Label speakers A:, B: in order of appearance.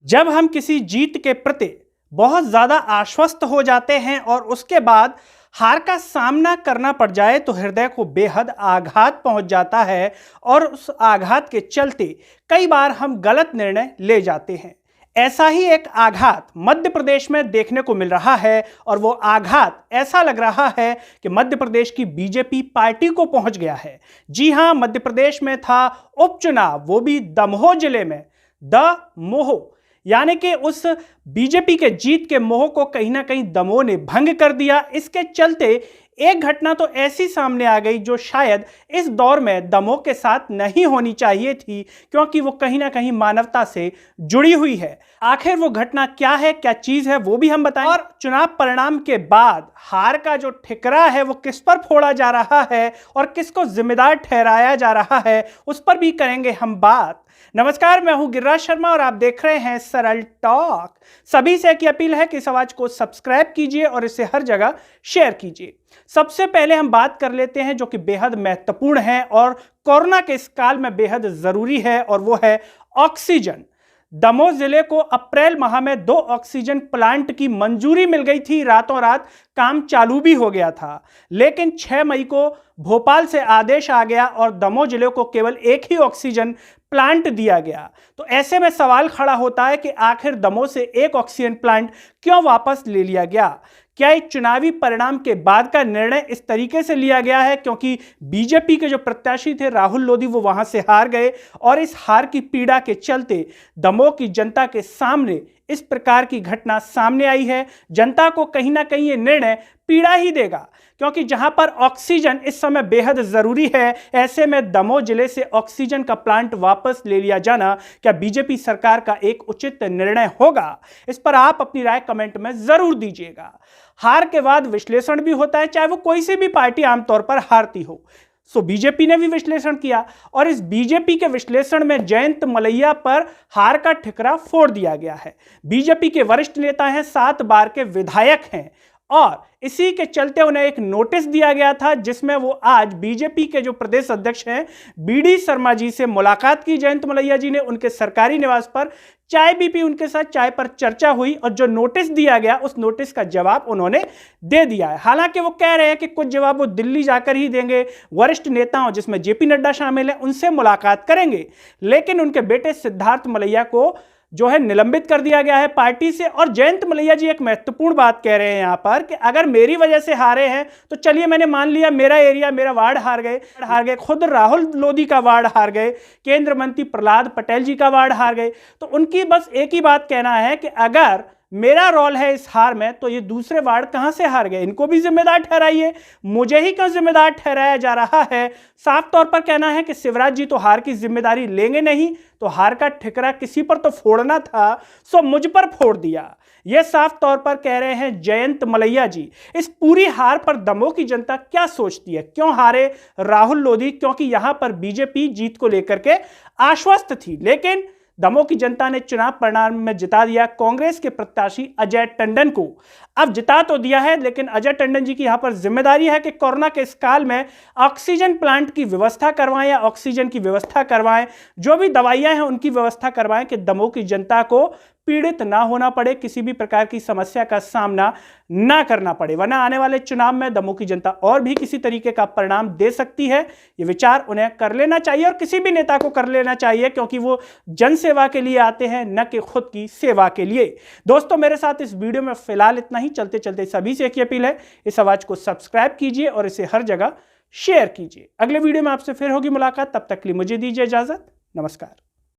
A: जब हम किसी जीत के प्रति बहुत ज़्यादा आश्वस्त हो जाते हैं और उसके बाद हार का सामना करना पड़ जाए तो हृदय को बेहद आघात पहुंच जाता है और उस आघात के चलते कई बार हम गलत निर्णय ले जाते हैं। ऐसा ही एक आघात मध्य प्रदेश में देखने को मिल रहा है और वो आघात ऐसा लग रहा है कि मध्य प्रदेश की बीजेपी पार्टी को पहुंच गया है। जी हां, मध्य प्रदेश में था उपचुनाव, वो भी दमोह जिले में। दमोह यानी कि उस बीजेपी के जीत के मोह को कहीं ना कहीं दमोह ने भंग कर दिया। इसके चलते एक घटना तो ऐसी सामने आ गई जो शायद इस दौर में दमोह के साथ नहीं होनी चाहिए थी, क्योंकि वो कहीं ना कहीं मानवता से जुड़ी हुई है। आखिर वो घटना क्या है, क्या चीज है, वो भी हम बताएं। और चुनाव परिणाम के बाद हार का जो ठिकरा है वो किस पर फोड़ा जा रहा है और किसको जिम्मेदार ठहराया जा रहा है, उस पर भी करेंगे हम बात। नमस्कार, मैं हूं गिरिराज शर्मा और आप देख रहे हैं सरल टॉक। सभी से एक अपील है कि इस आवाज को सब्सक्राइब कीजिए और इसे हर जगह शेयर कीजिए। सबसे पहले हम बात कर लेते हैं जो कि बेहद महत्वपूर्ण है और कोरोना के इस काल में बेहद जरूरी है, और वो है ऑक्सीजन। दमोह जिले को अप्रैल माह में 2 ऑक्सीजन प्लांट की मंजूरी मिल गई थी, रातों रात काम चालू भी हो गया था। लेकिन 6 मई को भोपाल से आदेश आ गया और दमोह जिले को केवल एक ही ऑक्सीजन प्लांट दिया गया। तो ऐसे में सवाल खड़ा होता है कि आखिर दमोह से एक ऑक्सीजन प्लांट क्यों वापस ले लिया गया? क्या एक चुनावी परिणाम के बाद का निर्णय इस तरीके से लिया गया है क्योंकि बीजेपी के जो प्रत्याशी थे राहुल लोधी वो वहां से हार गए और इस हार की पीड़ा के चलते दमोह की जनता के सामने इस प्रकार की घटना सामने आई है? जनता को कहीं ना कहीं ये निर्णय पीड़ा ही देगा, क्योंकि जहां पर ऑक्सीजन इस समय बेहद जरूरी है, ऐसे में दमोह जिले से ऑक्सीजन का प्लांट वापस ले लिया जाना क्या बीजेपी सरकार का एक उचित निर्णय होगा? इस पर आप अपनी राय कमेंट में जरूर दीजिएगा। हार के बाद विश्लेषण भी होता है, चाहे वो कोई सी भी पार्टी आमतौर पर हारती हो। बीजेपी ने भी विश्लेषण किया और इस बीजेपी के विश्लेषण में जयंत मलैया पर हार का ठिकरा फोड़ दिया गया है। बीजेपी के वरिष्ठ नेता हैं, 7 बार के विधायक हैं और इसी के चलते उन्हें एक नोटिस दिया गया था जिसमें वो आज बीजेपी के जो प्रदेश अध्यक्ष हैं बीडी शर्मा जी से मुलाकात की। जयंत मलैया जी ने उनके सरकारी निवास पर चाय भी पी, उनके साथ चाय पर चर्चा हुई और जो नोटिस दिया गया उस नोटिस का जवाब उन्होंने दे दिया है। हालांकि वो कह रहे हैं कि कुछ जवाब वो दिल्ली जाकर ही देंगे, वरिष्ठ नेताओं जिसमें जेपी नड्डा शामिल हैं उनसे मुलाकात करेंगे, लेकिन उनके बेटे सिद्धार्थ मलैया को जो है निलंबित कर दिया गया है पार्टी से। और जयंत मलैया जी एक महत्वपूर्ण बात कह रहे हैं यहां पर कि अगर मेरी वजह से हारे हैं तो चलिए, मैंने मान लिया मेरा एरिया, मेरा वार्ड हार गए, खुद राहुल लोधी का वार्ड हार गए, केंद्र मंत्री प्रहलाद पटेल जी का वार्ड हार गए, तो उनकी बस एक ही बात कहना है कि अगर मेरा रोल है इस हार में तो ये दूसरे वार्ड कहां से हार गए, इनको भी जिम्मेदार ठहराइए, मुझे ही क्यों जिम्मेदार ठहराया जा रहा है? साफ तौर पर कहना है कि शिवराज जी तो हार की जिम्मेदारी लेंगे नहीं, तो हार का ठिकरा किसी पर तो फोड़ना था, सो मुझ पर फोड़ दिया। यह साफ तौर पर कह रहे हैं जयंत मलैया जी। इस पूरी हार पर दमोह की जनता क्या सोचती है? क्यों हारे राहुल लोधी? क्योंकि यहां पर बीजेपी जीत को लेकर के आश्वस्त थी, लेकिन दमोह की जनता ने चुनाव परिणाम में जिता दिया कांग्रेस के प्रत्याशी अजय टंडन को। अब जिता तो दिया है, लेकिन अजय टंडन जी की यहां पर जिम्मेदारी है कि कोरोना के इस काल में ऑक्सीजन प्लांट की व्यवस्था करवाएं या ऑक्सीजन की व्यवस्था करवाएं, जो भी दवाइयां हैं उनकी व्यवस्था करवाएं कि दमोह की जनता को पीड़ित ना होना पड़े, किसी भी प्रकार की समस्या का सामना ना करना पड़े, वरना आने वाले चुनाव में दमोह की जनता और भी किसी तरीके का परिणाम दे सकती है। ये विचार उन्हें कर लेना चाहिए और किसी भी नेता को कर लेना चाहिए, क्योंकि वो जन सेवा के लिए आते हैं, न कि खुद की सेवा के लिए। दोस्तों, मेरे साथ इस वीडियो में फिलहाल इतना ही। चलते चलते सभी से एक अपील है, इस आवाज को सब्सक्राइब कीजिए और इसे हर जगह शेयर कीजिए। अगले वीडियो में आपसे फिर होगी मुलाकात, तब तक के लिए मुझे दीजिए इजाजत। नमस्कार।